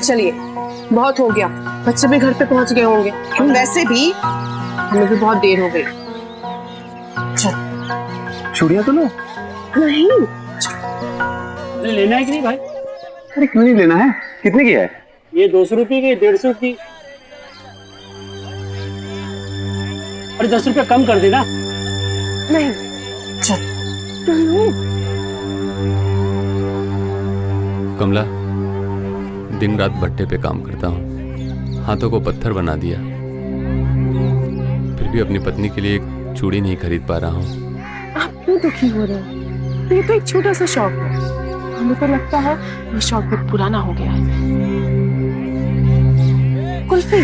चलिए, बहुत हो गया, बच्चे भी घर पे पहुंच गए होंगे। वैसे भी हमें भी बहुत देर हो गई। चल चूड़ियां तो लो। नहीं, अरे लेना है कि नहीं भाई? अरे क्यों नहीं लेना है? कितने की है? ये 200 रुपये की, 150 की। अरे 10 रुपये कम कर देना। नहीं, चल। कमला, दिन रात भट्टे पे काम करता हूँ, हाथों को पत्थर बना दिया, फिर भी अपनी पत्नी के लिए एक चूड़ी नहीं खरीद पा रहा हूँ। आप क्यों दुखी हो रहे हो? ये तो एक छोटा सा शौक है। हमें तो लगता है ये शौक बहुत पुराना हो गया है। कुल्फी।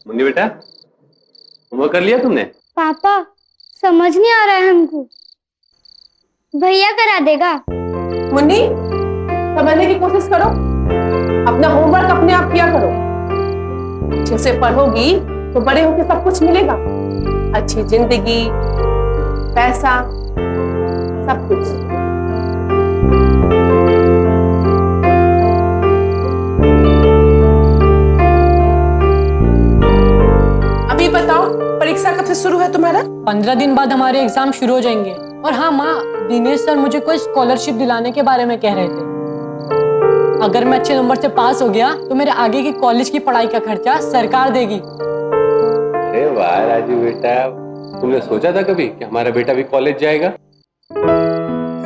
मुन्नी बेटा, होमवर्क कर लिया तुमने? पापा समझ नहीं आ रहा है हमको, भैया करा देगा। मुन्नी, समझने की कोशिश करो, अपना होमवर्क अपने आप किया करो। अच्छे से पढ़ोगी तो बड़े होकर सब कुछ मिलेगा, अच्छी जिंदगी, पैसा, सब कुछ। अभी बताओ, परीक्षा कब से शुरू है तुम्हारा? 15 दिन बाद हमारे एग्जाम शुरू हो जाएंगे। और हाँ माँ, दिनेश सर मुझे कोई स्कॉलरशिप दिलाने के बारे में कह रहे थे। अगर मैं अच्छे नंबर से पास हो गया तो मेरे आगे की कॉलेज की पढ़ाई का खर्चा सरकार देगी। अरे वाह राजू बेटा, तुमने सोचा था कभी कि हमारा बेटा भी कॉलेज जाएगा?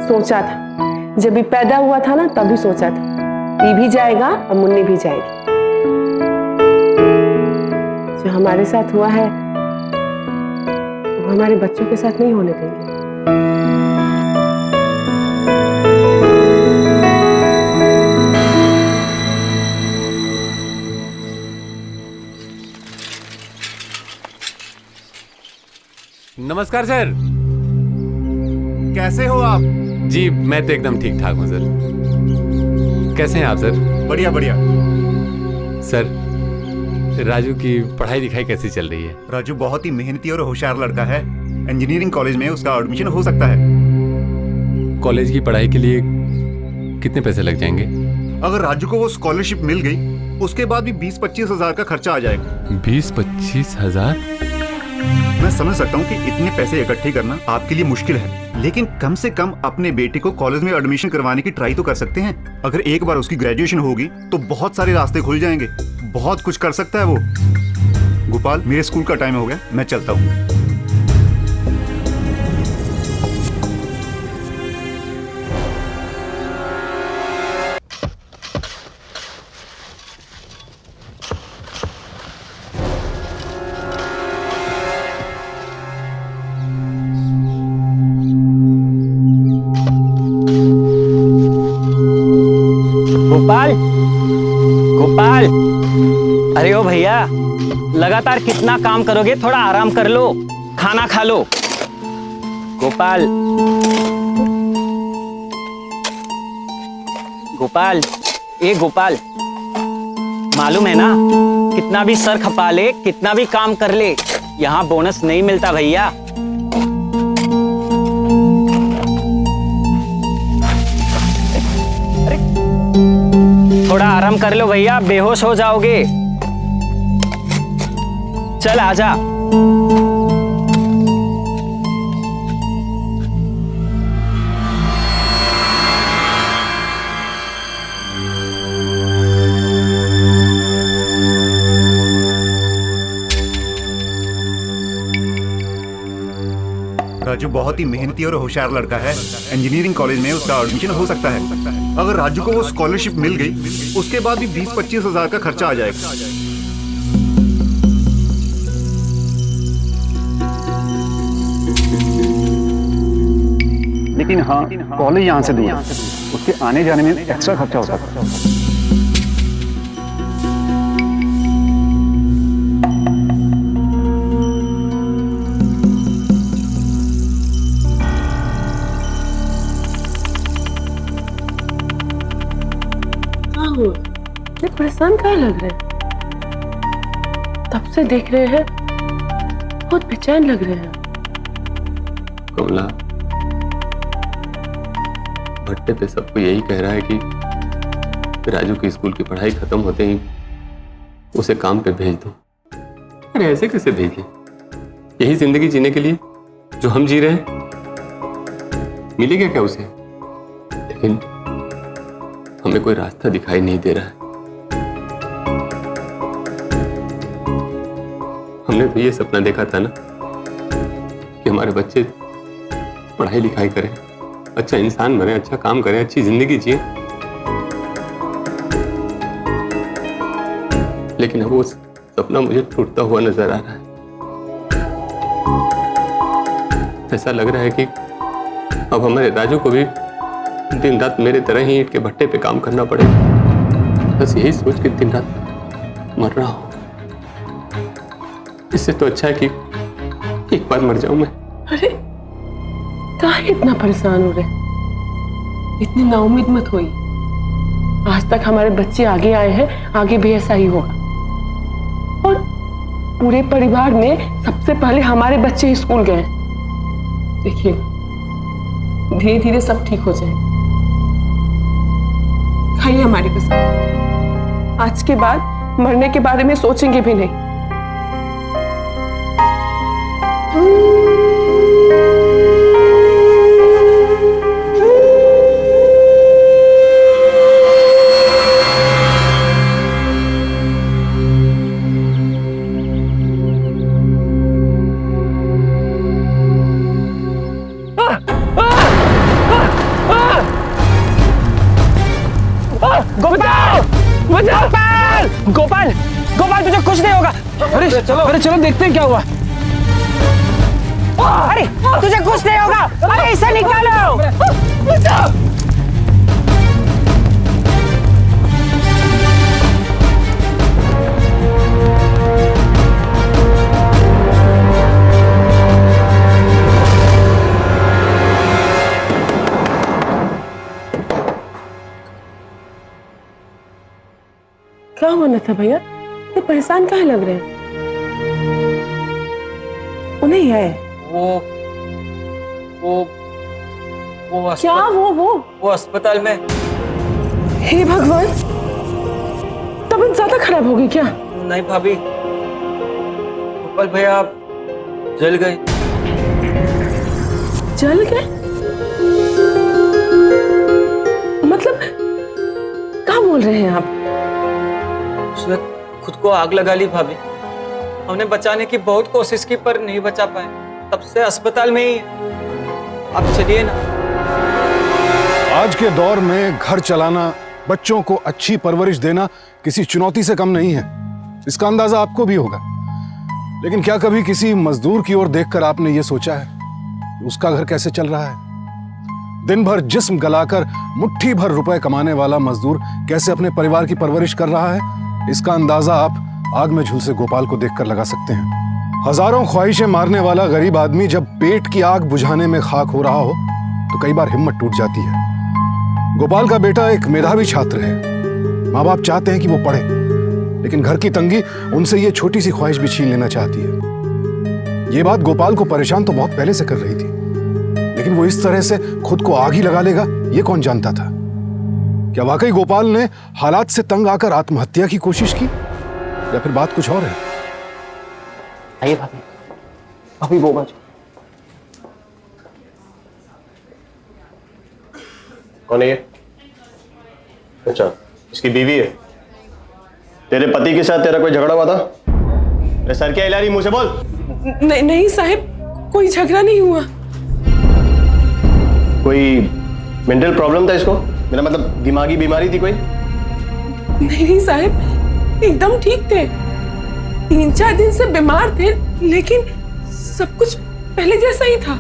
सोचा था, जब भी पैदा हुआ था ना तभी सोचा था, ये भी जाएगा और मुन्नी भी जाएगी। जो हमारे साथ हुआ है वो हमारे बच्चों के साथ नहीं होने देंगे। नमस्कार सर। कैसे हो आप? जी मैं तो एकदम ठीक ठाक हूँ सर। कैसे हैं आप सर? बढ़िया बढ़िया। सर, राजू की पढ़ाई लिखाई कैसी चल रही है? राजू बहुत ही मेहनती और होशियार लड़का है। इंजीनियरिंग कॉलेज में उसका एडमिशन हो सकता है। कॉलेज की पढ़ाई के लिए कितने पैसे लग जाएंगे? अगर राजू को वो स्कॉलरशिप मिल गई, उसके बाद भी 20-25 हजार का खर्चा आ जाएगा। 20-25 हजार? मैं समझ सकता हूँ कि इतने पैसे इकट्ठे करना आपके लिए मुश्किल है, लेकिन कम से कम अपने बेटे को कॉलेज में एडमिशन करवाने की ट्राई तो कर सकते हैं। अगर एक बार उसकी ग्रेजुएशन होगी तो बहुत सारे रास्ते खुल जाएंगे, बहुत कुछ कर सकता है वो। गोपाल, मेरे स्कूल का टाइम हो गया, मैं चलता हूँ। गोपाल, गोपाल, अरे ओ भैया, लगातार कितना काम करोगे? थोड़ा आराम कर लो, खाना खा लो। गोपाल, गोपाल, ए गोपाल, मालूम है ना, कितना भी सर खपा ले, कितना भी काम कर ले, यहाँ बोनस नहीं मिलता भैया। थोड़ा आराम कर लो भैया, बेहोश हो जाओगे। चल आजा। राजू बहुत ही मेहनती और होशियार लड़का है। इंजीनियरिंग कॉलेज में उसका एडमिशन हो सकता है। अगर राजू को वो स्कॉलरशिप मिल गई, उसके बाद भी 20-25 हजार का खर्चा आ जाएगा। लेकिन हाँ, कॉलेज यहाँ से दूर है, उसके आने जाने में एक्स्ट्रा खर्चा होता है। परेशान क्या लग रहे हैं? तब से देख रहे हैं, बहुत बेचैन लग रहे हैं। कमला, भट्टे पे सबको यही कह रहा है कि राजू की स्कूल की पढ़ाई खत्म होते ही उसे काम पे भेज दो। अरे ऐसे कैसे भेजिए? यही जिंदगी जीने के लिए जो हम जी रहे हैं, मिलेगा क्या उसे? लेकिन हमें कोई रास्ता दिखाई नहीं दे रहा है। हमने तो ये सपना देखा था ना कि हमारे बच्चे पढ़ाई लिखाई करें, अच्छा इंसान बने, अच्छा काम करें, अच्छी जिंदगी जिए। लेकिन अब वो सपना मुझे टूटता हुआ नजर आ रहा है। ऐसा लग रहा है कि अब हमारे राजू को भी दिन रात मेरे तरह ही ईंट के भट्टे पे काम करना पड़ेगा। बस यही सोच के दिन रात मर रहा हूं। इससे तो अच्छा है कि एक बार मर जाऊं मैं। अरे काहे इतना परेशान हो रहे? इतनी नाउम्मीद मत होइए। आज तक हमारे बच्चे आगे आए हैं, आगे भी ऐसा ही होगा। और पूरे परिवार में सबसे पहले हमारे बच्चे स्कूल गए। देखिए, धीरे धीरे सब ठीक हो जाए। खाइए हमारी कसम, आज के बाद मरने के बारे में सोचेंगे भी नहीं। गोपाल! गोपाल! गोपाल, तुझे कुछ नहीं होगा। अरे चलो देखते हैं क्या हुआ। अरे तुझे कुछ नहीं होगा। अरे इसे निकालो। क्या होना था भैया? ये परेशान काहे लग रहे हैं? उन्हें है वो क्या वो अस्पताल में। हे भगवान, तबीयत ज्यादा खराब होगी क्या? नहीं भाभी, गोपाल भैया जल गए। जल गए? मतलब क्या बोल रहे हैं आप? उसने खुद को आग लगा ली भाभी। हमने बचाने की बहुत कोशिश की पर नहीं बचा पाए। तब से अस्पताल में ही। आप चलिए ना। आज के दौर में घर चलाना, बच्चों को अच्छी परवरिश देना किसी चुनौती से कम नहीं है। इसका अंदाजा आपको भी होगा। लेकिन क्या कभी किसी मजदूर की ओर देखकर आपने ये सोचा है कि उसका घर कैसे चल रहा है? दिन भर जिस्म गलाकर मुट्ठी भर रुपए कमाने वाला मजदूर कैसे अपने परिवार की परवरिश कर रहा है, इसका अंदाजा आप आग में झुलसे गोपाल को देखकर लगा सकते हैं। हजारों ख्वाहिशें मारने वाला गरीब आदमी जब पेट की आग बुझाने में खाक हो रहा हो तो कई बार हिम्मत टूट जाती है। गोपाल का बेटा एक मेधावी छात्र है। माँ बाप चाहते हैं कि वो पढ़े, लेकिन घर की तंगी उनसे ये छोटी सी ख्वाहिश भी छीन लेना चाहती है। ये बात गोपाल को परेशान तो बहुत पहले से कर रही थी, लेकिन वो इस तरह से खुद को आग ही लगा लेगा ये कौन जानता था। क्या वाकई गोपाल ने हालात से तंग आकर आत्महत्या की कोशिश की, या फिर बात कुछ और है? आइए भाभी, भाभी वो बाजू। कौन है ये? अच्छा, इसकी बीवी है। तेरे पति के साथ तेरा कोई झगड़ा हुआ था? अरे सर क्या हिला रही, मुंह से बोल। नहीं साहब, कोई झगड़ा नहीं हुआ। कोई मेंटल प्रॉब्लम था इसको? मेरा मतलब दिमागी बीमारी थी कोई? नहीं साहब, एकदम ठीक थे। 3-4 दिन से बीमार थे, लेकिन सब कुछ पहले जैसा ही था।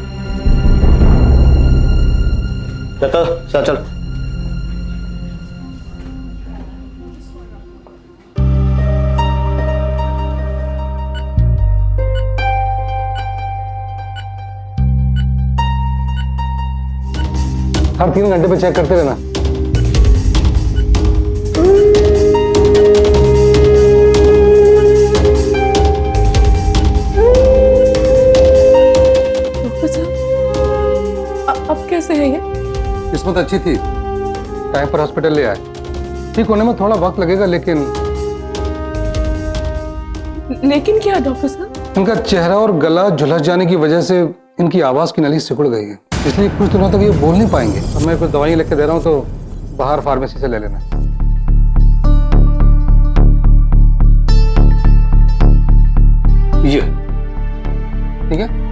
चल चल। हर 3 घंटे पे चेक करते रहना। कैसे है ये? किस्मत अच्छी थी, टाइम पर हॉस्पिटल ले आए। ठीक होने में थोड़ा वक्त लगेगा, लेकिन क्या डॉक्टर साहब? इनका चेहरा और गला झुलस जाने की वजह से इनकी आवाज की नली सिकुड़ गई है, इसलिए कुछ दिनों तक ये बोल नहीं पाएंगे। अब मैं कुछ दवाई लिख के दे रहा हूँ, तो बाहर फार्मेसी से ले लेना। ये ठीक है।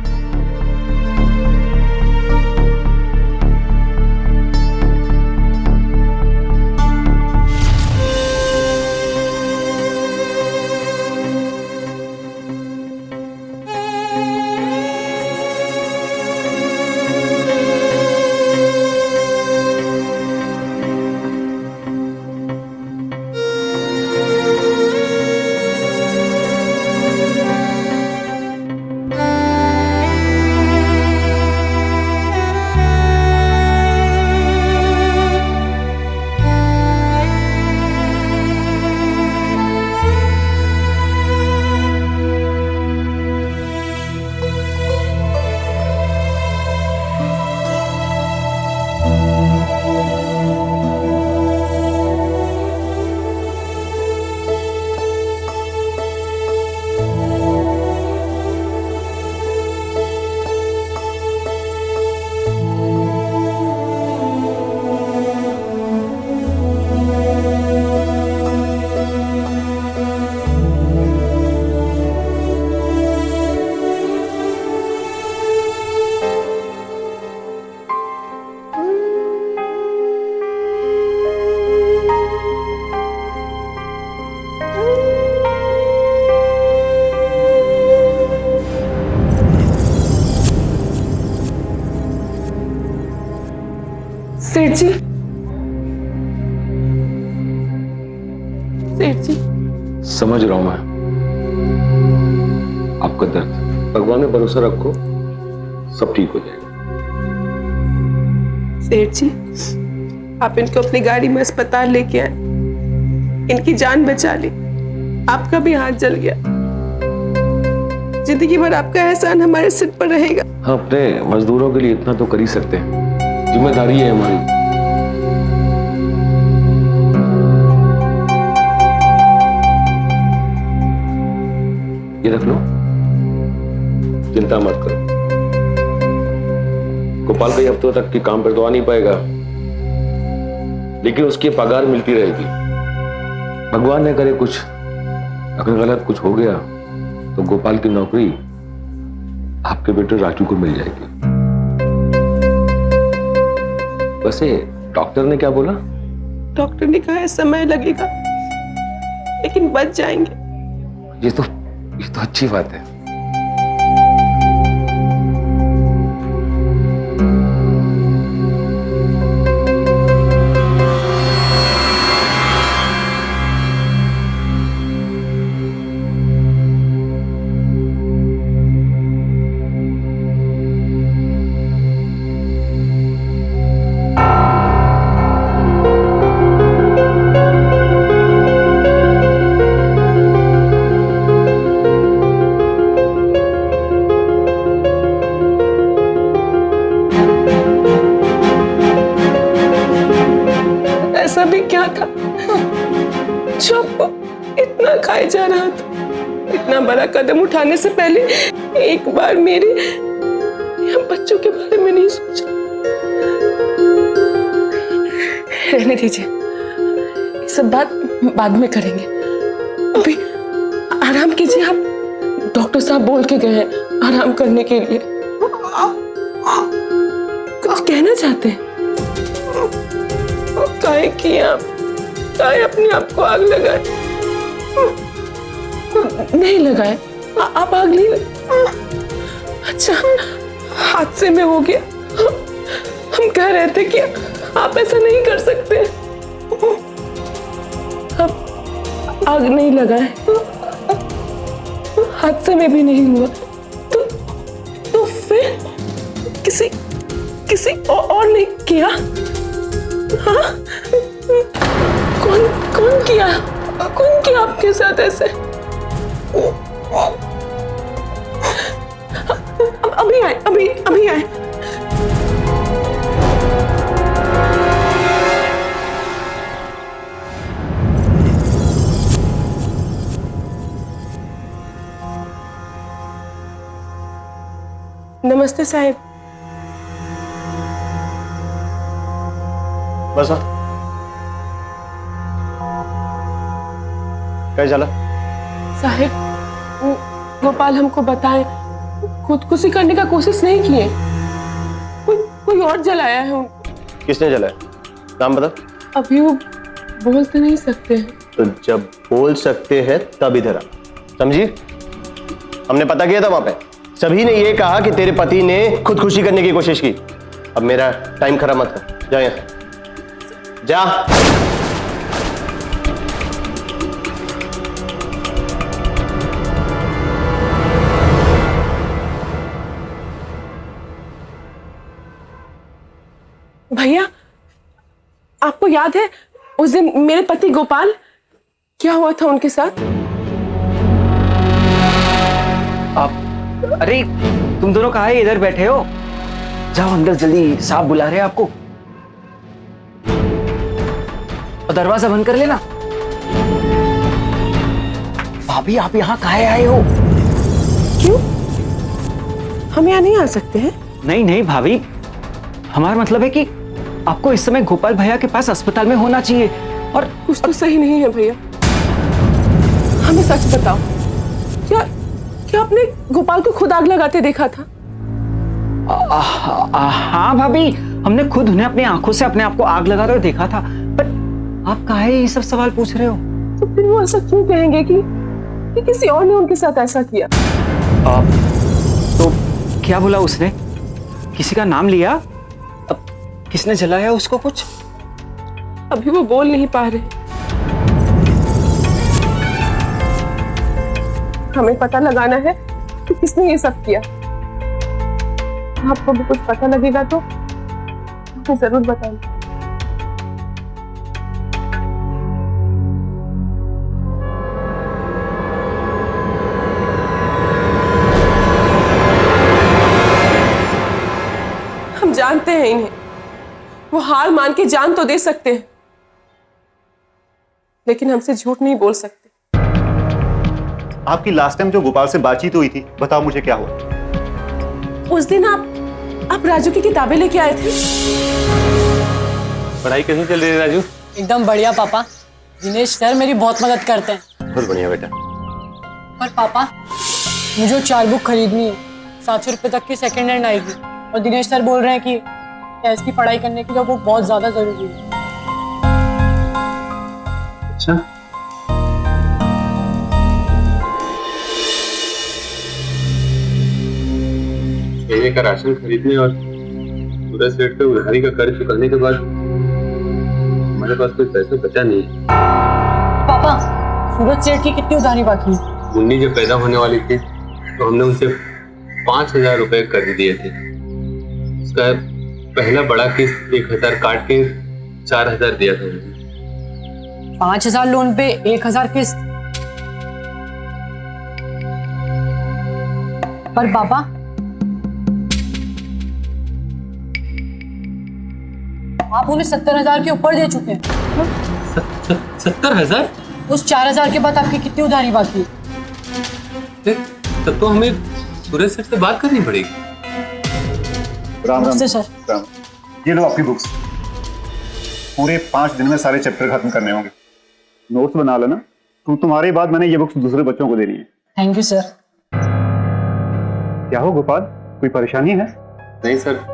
सेठ जी, सेठ जी, समझ रहा हूं मैं आपका दर्द। भगवान में भरोसा रखो, सब ठीक हो जाएगा। सेठ जी, आप इनको अपनी गाड़ी में अस्पताल लेके आए, इनकी जान बचा ली। आपका भी हाथ जल गया, जिंदगी भर आपका एहसान हमारे सिर पर रहेगा। हम अपने मजदूरों के लिए इतना तो कर ही सकते हैं, जिम्मेदारी है हमारी। ये रख लो, चिंता मत करो। गोपाल कई हफ्तों तक के काम पर तो आ नहीं पाएगा, लेकिन उसकी पगार मिलती रहेगी। भगवान ने करे कुछ, अगर गलत कुछ हो गया तो गोपाल की नौकरी आपके बेटे राजू को मिल जाएगी। वैसे डॉक्टर ने क्या बोला? डॉक्टर ने कहा है समय लगेगा, लेकिन बच जाएंगे। ये तो अच्छी बात है। ऐसा भी क्या था जो आपको इतना खाए जा रहा था? इतना बड़ा कदम उठाने से पहले एक बार मेरे या बच्चों के बारे में नहीं सोचा। रहने दीजिए, ये सब बात बाद में करेंगे। अभी आराम कीजिए। आप डॉक्टर साहब बोल के गए हैं आराम करने के लिए। कुछ कहना चाहते हैं? काहे कि आप काहे अपने आप को आग लगाए? नहीं लगाए आप आग नहीं अच्छा, हादसे में हो गया। हम कह रहे थे कि आप ऐसा नहीं कर सकते। आप आग नहीं लगाए, हादसे में भी नहीं हुआ, तो फिर किसी और ने किया? हाँ? कौन किया आपके साथ ऐसे? अभी आए। नमस्ते साहेब। बस काय झालं? साहेब, गोपाल हमको बताए खुदकुशी करने का कोशिश नहीं किए, कोई और जलाया है उनको। किसने जलाया? नाम बता। अभी वो बोल तो नहीं सकते हैं। तो जब बोल सकते हैं तब इधर आ, समझी? हमने पता किया था वहां पे, सभी ने ये कहा कि तेरे पति ने खुदकुशी करने की कोशिश की। अब मेरा टाइम खराब मत कर, जा यहाँ जा। भैया, आपको याद है उस दिन मेरे पति गोपाल, क्या हुआ था उनके साथ? अरे तुम दोनों कहाँ है? इधर बैठे हो? जाओ अंदर जल्दी, साहब बुला रहे हैं आपको। और दरवाजा बंद कर लेना। भाभी आप यहाँ काहे आए हो? क्यों? हम यहाँ नहीं आ सकते हैं? नहीं नहीं भाभी, हमारा मतलब है कि आपको इस समय गोपाल भैया के पास अस्पताल में होना चाहिए। और कुछ तो सही नहीं है भैया, हमें सच बताओ, क्या आपने गोपाल को खुद आग लगाते देखा था? हाँ भाभी, हमने खुद उन्हें अपनी आंखों से अपने आप को आग लगाते हुए देखा था। पर आप काहे ये सब सवाल पूछ रहे हो? तो फिर वो ऐसा क्यों कहेंगे कि किसी और ने उनके साथ ऐसा किया? तो क्या बोला उसने? किसी का नाम लिया? अब किसने जलाया उसको? कुछ अभी वो बोल नहीं पा रहे। हमें पता लगाना है कि किसने ये सब किया। आपको भी कुछ पता लगेगा तो मुझे जरूर बताइए। हम जानते हैं इन्हें, वो हार मान के जान तो दे सकते हैं, लेकिन हमसे झूठ नहीं बोल सकते। आपकी लास्ट टाइम जो गोपाल से बातचीत हुई थी, बताओ मुझे क्या हुआ? उस दिन आप राजू की किताबें लेके आए थे। पढ़ाई कैसी चल रही है राजू? एकदम बढ़िया पापा। दिनेश सर मेरी बहुत मदद करते हैं। बहुत बढ़िया बेटा। पर पापा, मुझे 4 बुक खरीदनी है, 700 रुपये तक की सेकेंड हैंड आएगी। और दिनेश सर बोल रहे हैं कि टेस्ट की पढ़ाई करने के लिए वो बहुत ज्यादा जरूरी है। अच्छा, महीने का राशन खरीदने और पूरा सेठ पे उधारी का कर्ज चुकाने के बाद हमारे पास कोई पैसा बचा नहीं है। पापा, सूरज सेठ की कितनी उधारी बाकी है? मुन्नी जब पैदा होने वाली थी तो हमने उनसे 5,000 रुपए कर्ज दिए थे। उसका पहला बड़ा किस्त 1,000 काट के 4,000 दिया था उन्हें। 5,000 लोन पे 1,000 किस्त। पर पापा, आप उन्हें 70,000 के ऊपर दे चुके हैं। 70,000? उस 4,000 के बाद आपकी कितनी उधारी बाकी है? तब तो हमें सूरज सेठ से बात करनी पड़ेगी। राम राम नमस्ते सर। राम। ये लो आपकी बुक्स। पूरे 5 दिन में सारे चैप्टर खत्म करने होंगे। नोट्स बना लेना। तो तुम्हारे बाद मैंने ये बुक्स दूसरे बच्चों को देनी है। Thank you sir. क्या हो गोपाल, कोई परेशानी है? नहीं सर।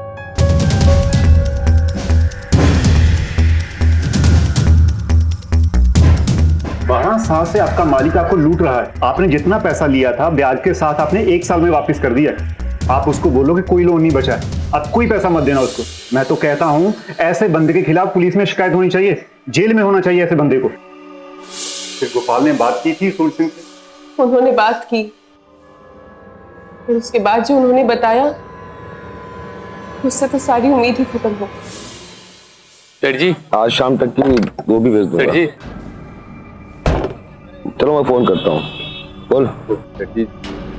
बारह साल से आपका मालिक आपको लूट रहा है। आपने जितना पैसा लिया था ब्याज के साथ आपने 1 साल में वापस कर दिया। आप उसको बोलो कि कोई लोन नहीं बचा है, अब कोई पैसा मत देना उसको। मैं तो कहता हूं ऐसे बंदे के खिलाफ पुलिस में शिकायत होनी चाहिए, जेल में होना चाहिए ऐसे बंदे को। फिर गोपाल ने बात की थी सूरज सिंह से? उन्होंने बात की, और उसके बाद जो उन्होंने बताया उससे तो सारी उम्मीद ही खत्म हो। सेठ जी, आज शाम तक की गोभी भेज दूंगा। सेठ जी, चलो मैं फोन करता हूँ। बोल। सेठ जी,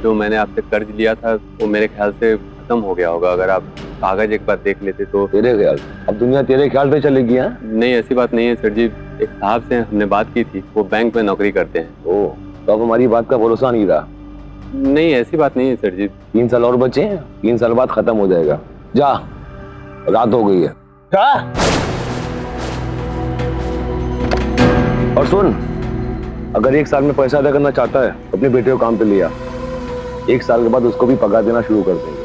जो मैंने आपसे कर्ज लिया था वो मेरे ख्याल से खत्म हो गया होगा। अगर आप कागज एक बार देख लेते तो। तेरे ख्याल? अब दुनिया तेरे ख्याल पे चलेगी? हाँ, नहीं ऐसी बात नहीं है सेठ जी। एक साहब से हमने बात की थी, वो बैंक में नौकरी करते हैं। ओ, तो अब हमारी बात का भरोसा नहीं रहा। नहीं, ऐसी बात नहीं है सर जी। 3 साल और बचे हैं, 3 साल बाद खत्म हो जाएगा। जा, रात हो गई है। क्या? और सुन, अगर 1 साल में पैसा अदा करना चाहता है अपने बेटे को काम पे लिया, 1 साल के बाद उसको भी पगार देना शुरू कर देंगे।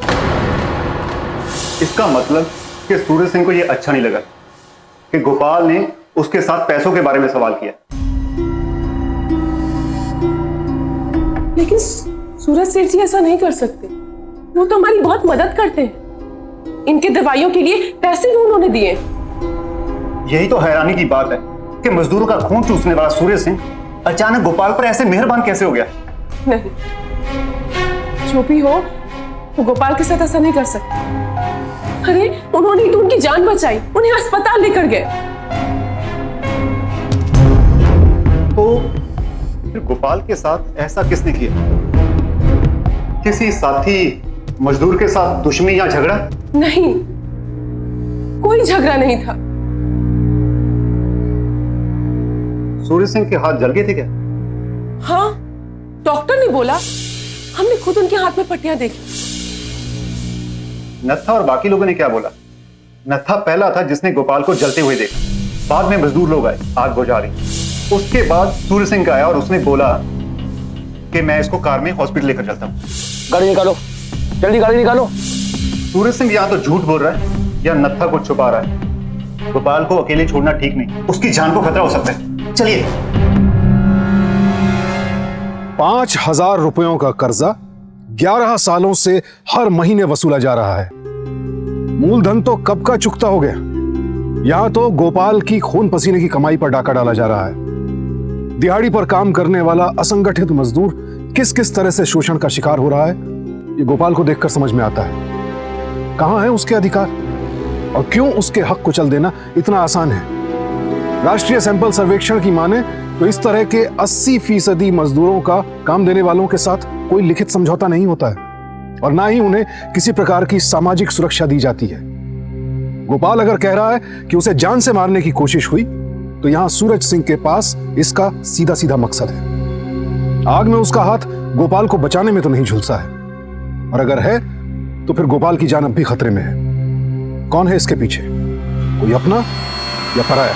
इसका मतलब कि सूरज सिंह को यह अच्छा नहीं लगा कि गोपाल ने उसके साथ पैसों के बारे में सवाल किया। लेकिन सूरज सेठ जी ऐसा नहीं कर सकते। वो तो हमारी बहुत मदद करते हैं। इनके दवाइयों के लिए पैसे भी उन्होंने दिए। यही तो हैरानी की बात है कि मजदूरों का खून चूसने वाला सूरज सिंह अचानक गोपाल पर ऐसे मेहरबान कैसे हो गया। नहीं, जो भी हो वो गोपाल के साथ ऐसा नहीं कर सकते। अरे उन्होंने ही तो उनकी जान बचाई, उन्हें अस्पताल लेकर गए। तो फिर गोपाल के साथ ऐसा किसने किया? किसी साथी मजदूर के साथ दुश्मनी या झगड़ा? नहीं, कोई झगड़ा नहीं था। सूरज सिंह के हाथ जल गए थे क्या? हाँ, डॉक्टर ने बोला। हमने खुद उनके हाथ में पट्टियां देखी। नत्था और बाकी लोगों ने क्या बोला? नत्था पहला था जिसने गोपाल को जलते हुए देखा। बाद में मजदूर लोग आए आग बुझा रही। उसके बाद सूरज सिंह आया और उसने बोला कि मैं इसको कार में हॉस्पिटल लेकर चलता हूँ। गाड़ी निकालो, जल्दी गाड़ी निकालो। सूरज सिंह या तो झूठ बोल रहा है या नत्था को छुपा रहा है। गोपाल को अकेले छोड़ना ठीक नहीं, उसकी जान को खतरा हो सकता है। चलिए। 5,000 रुपयों का कर्जा 11 सालों से हर महीने वसूला जा रहा है। मूलधन तो कब का चुकता हो गया। यहां तो गोपाल की खून पसीने की कमाई पर डाका डाला जा रहा है। दिहाड़ी पर काम करने वाला असंगठित मजदूर किस किस तरह से शोषण का शिकार हो रहा है, ये गोपाल को देखकर समझ में आता है। कहां है उसके अधिकार और क्यों उसके हक को चल देना इतना आसान है। राष्ट्रीय सैंपल सर्वेक्षण की माने तो इस तरह के 80% मजदूरों का काम देने वालों के साथ कोई लिखित समझौता नहीं होता है और ना ही उन्हें किसी प्रकार की सामाजिक सुरक्षा दी जाती है। गोपाल अगर कह रहा है कि उसे जान से मारने की कोशिश हुई, तो यहां सूरज सिंह के पास इसका सीधा सीधा मकसद है। आग में उसका हाथ गोपाल को बचाने में तो नहीं झुलसा है, और अगर है तो फिर गोपाल की जान अब भी खतरे में है। कौन है इसके पीछे? कोई अपना या पराया?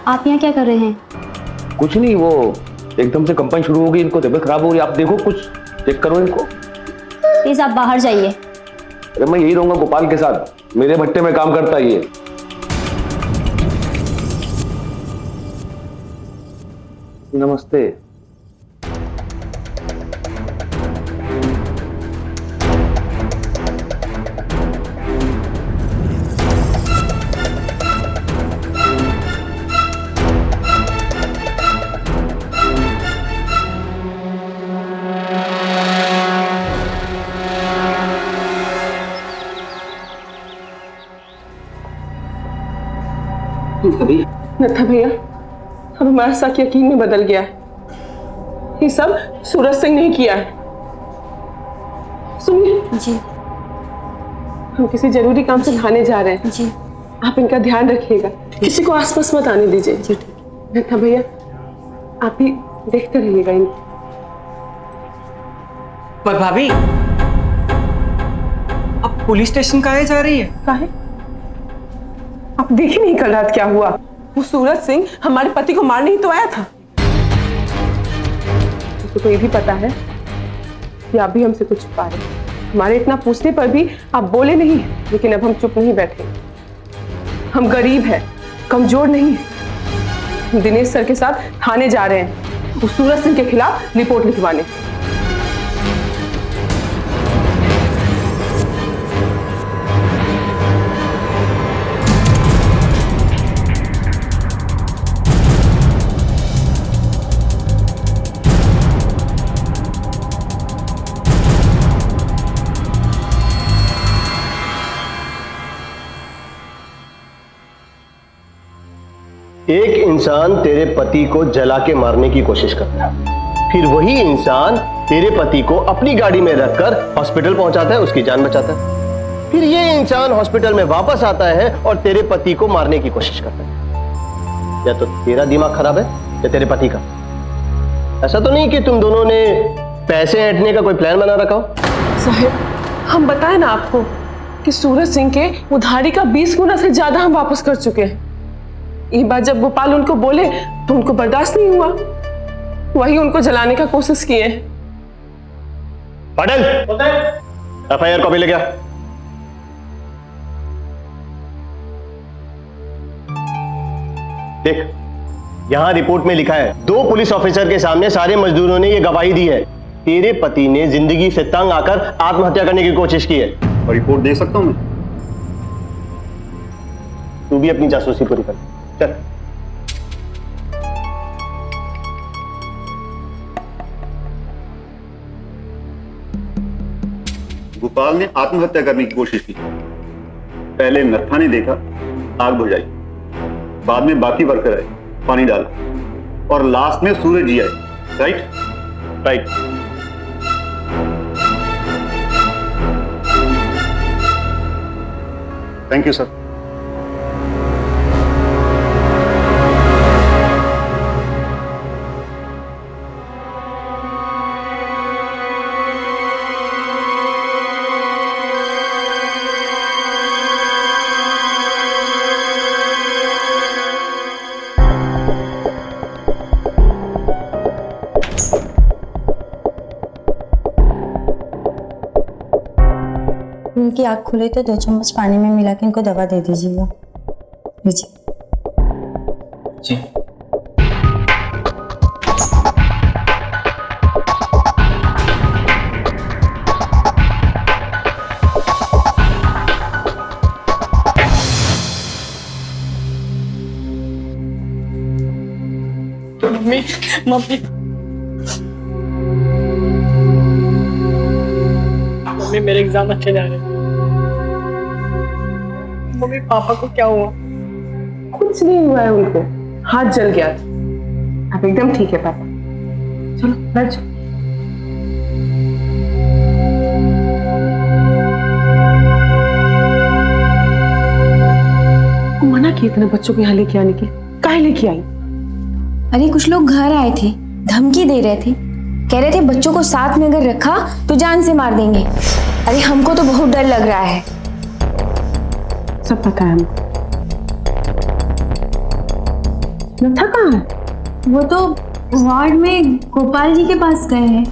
आप यहाँ क्या कर रहे हैं? कुछ नहीं, वो एकदम से कंपनी शुरू हो गई, इनको तबीयत खराब हो रही है। आप देखो, कुछ चेक करो इनको। प्लीज आप बाहर जाइए। अरे मैं यही रहूंगा गोपाल के साथ, मेरे भट्टे में काम करता है ये। नमस्ते। नत्था भैया, अब हमारा शक यकीन में बदल गया है। ये सब सूरज सिंह ने किया है। सुनिए जी। हम किसी जरूरी काम से थाने जा रहे हैं। जी। आप इनका ध्यान रखिएगा, किसी को आसपास मत आने दीजिए। जी ठीक। नत्था भैया, आप भी देखते रहिएगा इनको। पर भाभी, अब पुलिस स्टेशन काहे जा रही है? काहे? आप देखी नहीं कल रात क्या हुआ? वो सूरज सिंह हमारे पति को मारने ही तो आया था। तो ये भी पता है कि आप भी हमसे कुछ छुपा रहे हैं। हमारे इतना पूछने पर भी आप बोले नहीं, लेकिन अब हम चुप नहीं बैठे। हम गरीब हैं, कमजोर नहीं हैं। दिनेश सर के साथ थाने जा रहे हैं उस सूरज सिंह के खिलाफ रिपोर्ट लिखवाने। एक इंसान तेरे पति को जला के मारने की कोशिश करता है, फिर वही इंसान तेरे पति को अपनी गाड़ी में रखकर हॉस्पिटल पहुंचाता है, उसकी जान बचाता है। फिर ये इंसान हॉस्पिटल में वापस आता है और तेरे पति को मारने की कोशिश करता है। या तो तेरा दिमाग खराब है या तेरे पति का। ऐसा तो नहीं कि तुम दोनों ने पैसे ऐंठने का कोई प्लान बना रखा हो? साहब, हम बताए ना आपको कि सूरज सिंह के उधारी का 20 गुना से ज्यादा हम वापस कर चुके हैं। एक बार जब गोपाल उनको बोले तो उनको बर्दाश्त नहीं हुआ, वही उनको जलाने का कोशिश किए। पाटिल, एफआईआर कॉपी लेके आ। देख, यहां रिपोर्ट में लिखा है 2 पुलिस ऑफिसर के सामने सारे मजदूरों ने यह गवाही दी है, तेरे पति ने जिंदगी से तंग आकर आत्महत्या करने की कोशिश की है। और रिपोर्ट दे सकता हूं मैं? तू भी अपनी जासूसी पूरी कर, चल। गोपाल ने आत्महत्या करने की कोशिश की। पहले नत्था ने देखा, आग बुझाई, बाद में बाकी वर्कर आए, पानी डाला, और लास्ट में सूरज जी आए। Right? Right. Thank you sir. उनकी आँख खुले तो 2 चम्मच पानी में मिला के इनको दवा दे दीजिएगा। लीजिए। जी। मम्मी मम्मी मम्मी, मेरे एग्जाम अच्छे जा रहे हैं। मम्मी, पापा को क्या हुआ? कुछ नहीं हुआ है, उनको हाथ जल गया था। अब एकदम ठीक है पापा। चलो बैठ जाओ। मना किया इतने बच्चों को यहाँ लेके आने के, काहे लेके आई? अरे कुछ लोग घर आए थे, धमकी दे रहे थे, कह रहे थे बच्चों को साथ में अगर रखा तो जान से मार देंगे। अरे हमको तो बहुत डर लग रहा है। सब पता है हमको। नत्था कहाँ है? वो तो वार्ड में गोपाल जी के पास गए हैं।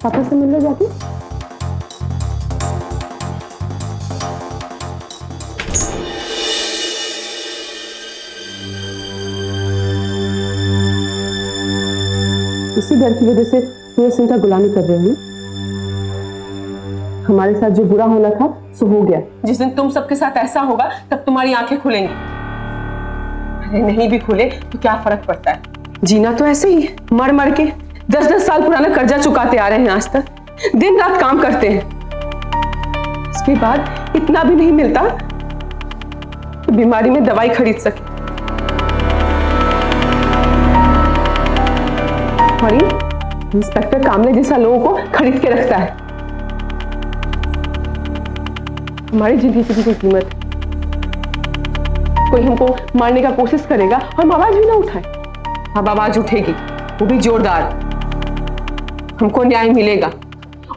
पापा से मिलने जाती। इसी डर की वजह से सूरज सिंह का गुलामी कर रहे हो ना? हमारे साथ जो बुरा होना था सो हो गया। जिस दिन तुम सबके साथ ऐसा होगा तब तुम्हारी आंखें खुलेंगी। अरे नहीं भी खुले तो क्या फर्क पड़ता है? जीना तो ऐसे ही है, मर मर के 10-10 साल पुराना कर्जा चुकाते आ रहे हैं, आज तक दिन रात काम करते हैं। इसके बाद इतना भी नहीं मिलता कि बीमारी में दवाई खरीद सके। और ये इंस्पेक्टर कामले जैसा लोगों को खरीद के रखता है। हमारी जिंदगी की भी कोई कीमत है। कोई हमको मारने का कोशिश करेगा, हम आवाज भी ना उठाए। अब आवाज उठेगी, वो भी जोरदार। हमको न्याय मिलेगा,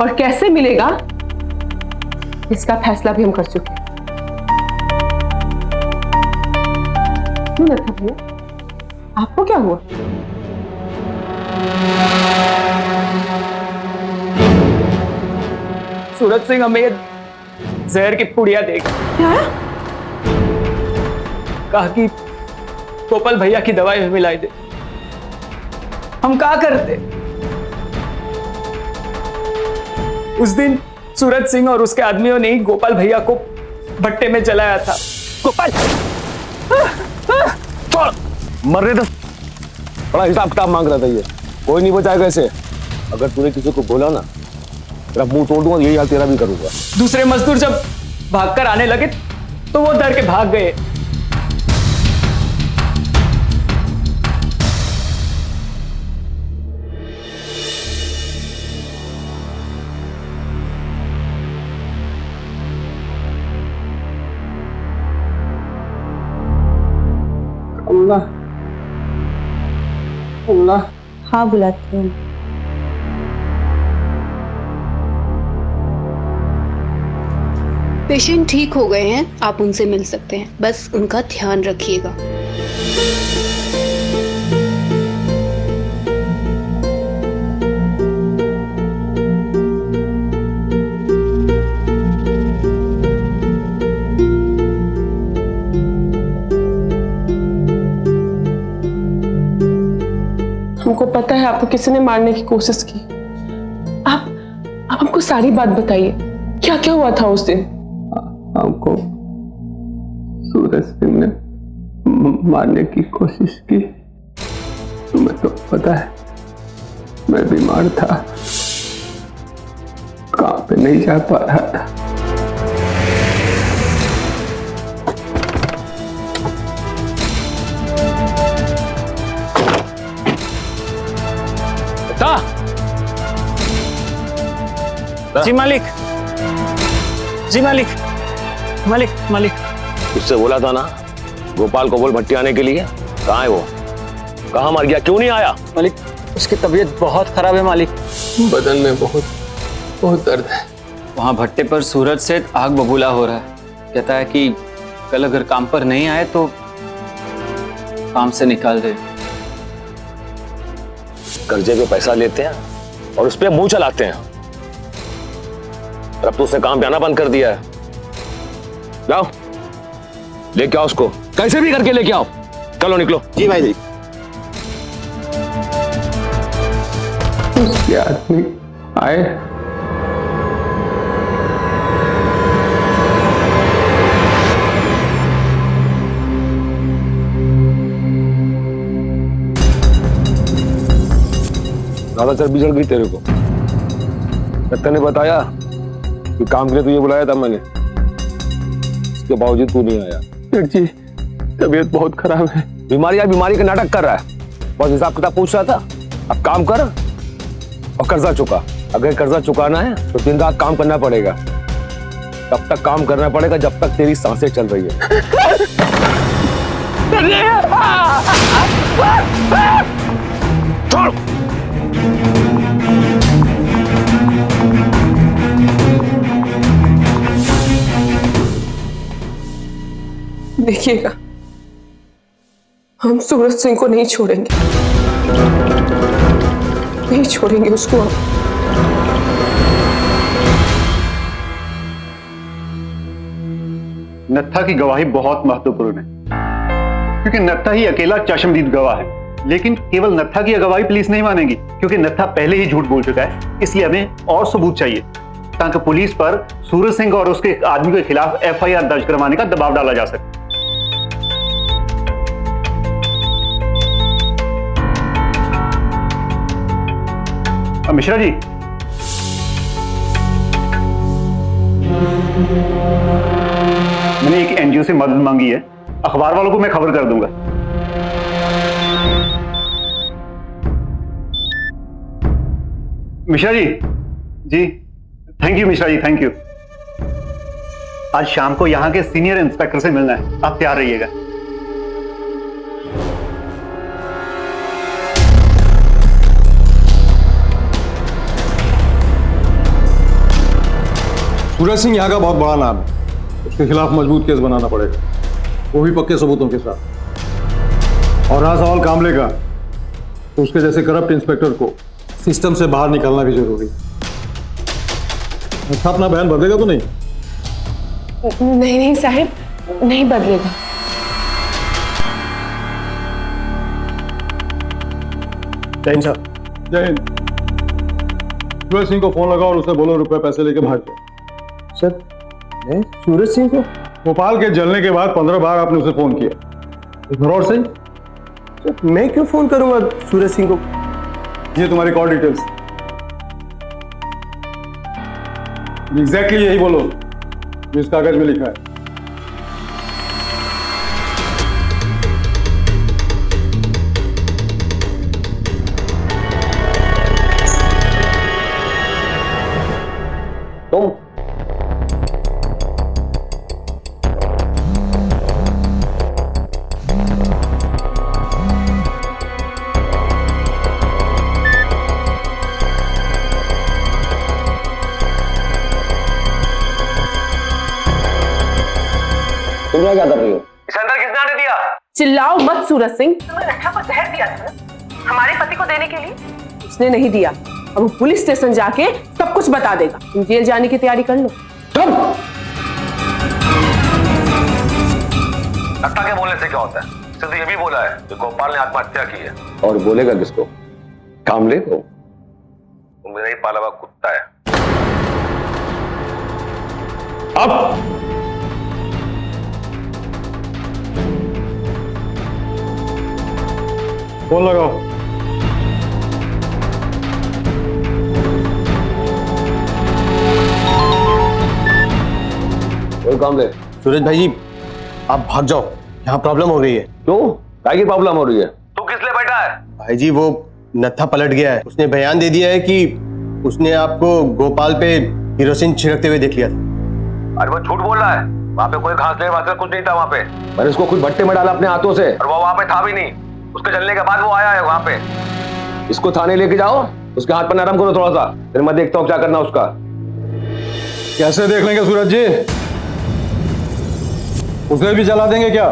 और कैसे मिलेगा इसका फैसला भी हम कर चुके हैं। क्यों नत्था भैया, आपको क्या हुआ? सूरज सिंह हमें ये जहर की पुड़िया देगा। क्या? कहा कि गोपाल भैया की दवाई में मिलाई दे। हम क्या करते? उस दिन सूरज सिंह और उसके आदमियों ने ही गोपाल भैया को भट्टे में जलाया था। गोपाल मरने दस, बड़ा हिसाब किताब मांग रहा था ये। कोई नहीं बचाएगा इसे। अगर तूने किसी को बोला ना, तेरा मुंह तोड़ दूंगा, यही हाल तेरा भी करूंगा। दूसरे मजदूर जब भागकर आने लगे तो वो डर के भाग गए। हाँ बुलाती हूँ। पेशेंट ठीक हो गए हैं, आप उनसे मिल सकते हैं, बस उनका ध्यान रखिएगा। हमको पता है आपको किसी ने मारने की कोशिश की। आप हमको सारी बात बताइए, क्या क्या हुआ था उस दिन? हमको सूरज सिंह ने मारने की कोशिश की। तुम्हें तो पता है मैं बीमार था, काम पे नहीं जा पा रहा था। जी मालिक, जी मालिक, मालिक मालिक। उससे बोला था ना गोपाल को बोल भट्टी आने के लिए। कहाँ है वो? कहाँ मर गया? क्यों नहीं आया? मालिक उसकी तबीयत बहुत खराब है मालिक। बदन में बहुत बहुत दर्द है। वहां भट्टे पर सूरज से आग बबूला हो रहा है। कहता है कि कल अगर काम पर नहीं आए तो काम से निकाल दे। कर्जे पे पैसा लेते हैं और उस पर मुंह चलाते हैं। अब तो उसने काम पे आना बंद कर दिया है। जाओ लेके आओ उसको, कैसे भी करके लेके आओ। चलो निकलो। जी भाई जी। उसके आदमी आए, ज्यादा चर्बी चढ़ गई तेरे को। दत्ता ने बताया कि काम के लिए तुझे बुलाया था मैंने, उसके बावजूद तू नहीं आया। जी तबीयत बहुत खराब है। बीमारी का नाटक कर रहा है। बस हिसाब किताब पूछ रहा था। अब काम कर और कर्जा चुका। अगर कर्जा चुकाना है तो दिन रात काम करना पड़ेगा। तब तक काम करना पड़ेगा जब तक तेरी सांसें चल रही है। छोड़। देखिएगा, हम सूरज सिंह को नहीं छोड़ेंगे, नहीं छोड़ेंगे उसको। नत्था की गवाही बहुत महत्वपूर्ण है, क्योंकि नत्था ही अकेला चश्मदीद गवाह है। लेकिन केवल नत्था की गवाही पुलिस नहीं मानेगी, क्योंकि नत्था पहले ही झूठ बोल चुका है। इसलिए हमें और सबूत चाहिए, ताकि पुलिस पर सूरज सिंह और उसके आदमी के खिलाफ FIR दर्ज करवाने का दबाव डाला जा सके। मिश्रा जी, मैंने एक NGO से मदद मांगी है। अखबार वालों को मैं खबर कर दूंगा। Mishra ji, thank you Mishra ji, thank you. आज शाम को यहाँ के सीनियर इंस्पेक्टर से मिलना है, आप तैयार रहिएगा। सूरज सिंह यहाँ का बहुत बड़ा नाम है, उसके खिलाफ मजबूत केस बनाना पड़ेगा, वो भी पक्के सबूतों के साथ। और रहा सवाल कामले का, तो उसके जैसे करप्ट इंस्पेक्टर को सिस्टम से बाहर निकालना भी जरूरी है। अच्छा, अपना बयान बदलेगा तो नहीं? नहीं साहब, नहीं बदलेगा। जय हिंद साहब। जय हिंद। सूरज सिंह को फोन लगाओ और उसे बोलो रुपए पैसे लेके भाग जाए। सर, मैं सूरज सिंह को? भोपाल के जलने के बाद 15 बार आपने उसे फोन किया, एक बार और सही? सर, मैं क्यों फोन करूंगा सूरज सिंह को? ये तुम्हारी कॉल डिटेल्स। एग्जैक्टली यही बोलो जो इस कागज में लिखा है। तुम क्या कर रही हो? इसे अंदर किसने आने दिया? चिल्लाओ मत सूरज सिंह। तुमने नट्ठा को जहर दिया था ना हमारे पति को देने के लिए? उसने नहीं दिया। अब वो पुलिस स्टेशन जाके सब कुछ बता देगा। तुम जेल जाने की तैयारी कर लो। तुम नट्ठा के बोलने से क्या होता है? सिर्फ ये भी बोला है कि गोपाल ने आत्महत्या की है। और बोलेगा किसको? कामले को। वो मेरा ही पाला हुआ कुत्ता है। अब फोन लगाओ। कामले। सूरज भाई जी, आप भाग जाओ, यहाँ प्रॉब्लम हो गई है। क्यों? क्या की प्रॉब्लम हो रही है? तू किस लिए बैठा है? भाई जी, वो नत्था पलट गया है। उसने बयान दे दिया है कि उसने आपको गोपाल पे केरोसिन छिड़कते हुए देख लिया था। अरे वो झूठ बोल रहा है। वहाँ पे कोई घासलेट वासलेट कुछ नहीं था वहाँ पे। मैंने उसको खुद भट्टे में डाला अपने हाथों से। और वो वहाँ पे था भी नहीं। उसके जलने के बाद वो आया है वहाँ पे। इसको थाने लेके जाओ, उसके हाथ पर नरम करो थोड़ा सा, फिर मैं देखता हूँ क्या करना उसका। कैसे देख लेंगे सूरज जी? उसे भी जला देंगे क्या?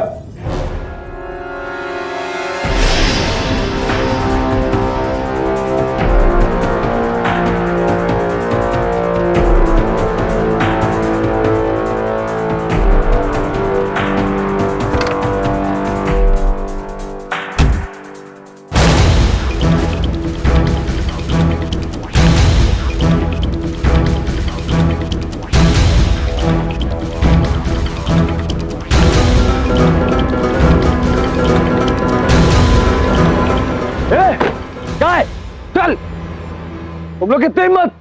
चल, तुम लोग कितने हिम्मत?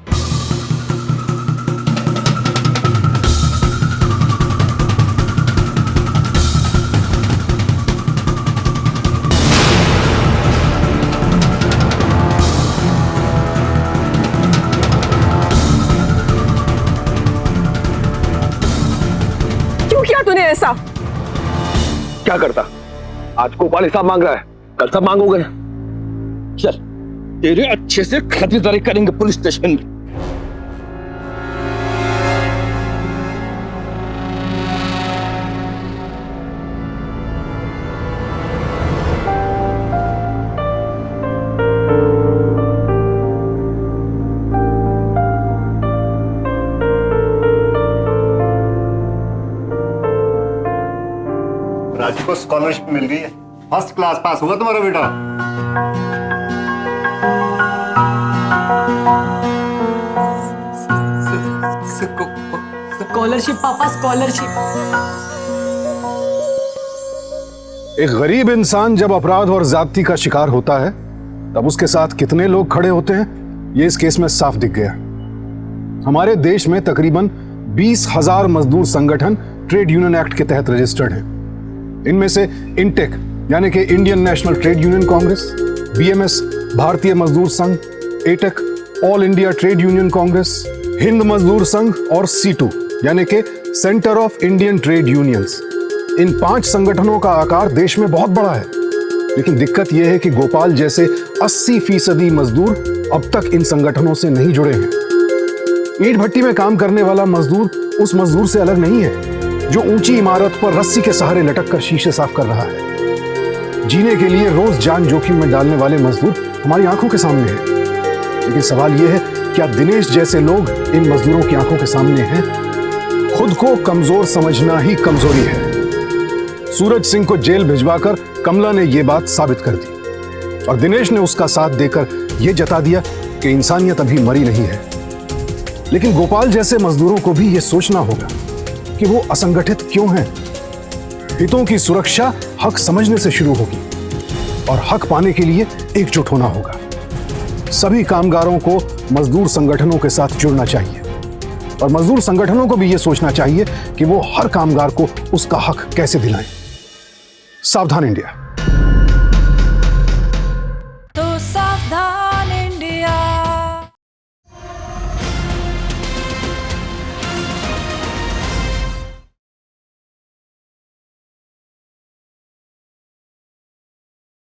क्यों किया तूने ऐसा? क्या करता? आज गोपाल हिसाब मांग रहा है, कल सब मांगोगे ना। चल, तेरे अच्छे से खातिरदारी करेंगे पुलिस स्टेशन में। राजू को स्कॉलरशिप मिल गई है। फर्स्ट क्लास पास हुआ तुम्हारा बेटा। स्कॉलरशिप पापा, स्कॉलरशिप। एक गरीब इंसान जब अपराध और ज्यादती का शिकार होता है, तब उसके साथ कितने लोग खड़े होते हैं, ये इस केस में साफ दिख गया। हमारे देश में तकरीबन 20,000 मजदूर संगठन ट्रेड यूनियन एक्ट के तहत रजिस्टर्ड हैं। इनमें से इंटेक यानी कि Indian National Trade Union Congress, BMS Bharatiya Mazdoor Sangh, AITUC All India Trade Union Congress, Hind Mazdoor Sangh और C2 यानी कि Centre of Indian Trade Unions. इन 5 संगठनों का आकार देश में बहुत बड़ा है, लेकिन दिक्कत यह है कि गोपाल जैसे 80% मजदूर अब तक इन संगठनों से नहीं जुड़े हैं। ईंट भट्टी में काम करने वाला मजदूर उस मजदूर से अलग नहीं है जो ऊंची इमारत पर रस्सी के सहारे लटक कर शीशे साफ कर रहा है। जीने के लिए रोज जान जोखिम में डालने वाले मजदूर हमारी आंखों के सामने हैं, लेकिन सवाल यह है, क्या दिनेश जैसे लोग इन मजदूरों की आंखों के सामने हैं? खुद को कमजोर समझना ही कमजोरी है। सूरज सिंह को जेल भिजवाकर कमला ने यह बात साबित कर दी और दिनेश ने उसका साथ देकर यह जता दिया कि इंसानियत अभी मरी नहीं है। लेकिन गोपाल जैसे मजदूरों को भी यह सोचना होगा कि वो असंगठित क्यों हैं। हितों की सुरक्षा हक समझने से शुरू होगी और हक पाने के लिए एकजुट होना होगा। सभी कामगारों को मजदूर संगठनों के साथ जुड़ना चाहिए और मजदूर संगठनों को भी यह सोचना चाहिए कि वो हर कामगार को उसका हक कैसे दिलाएं। सावधान इंडिया।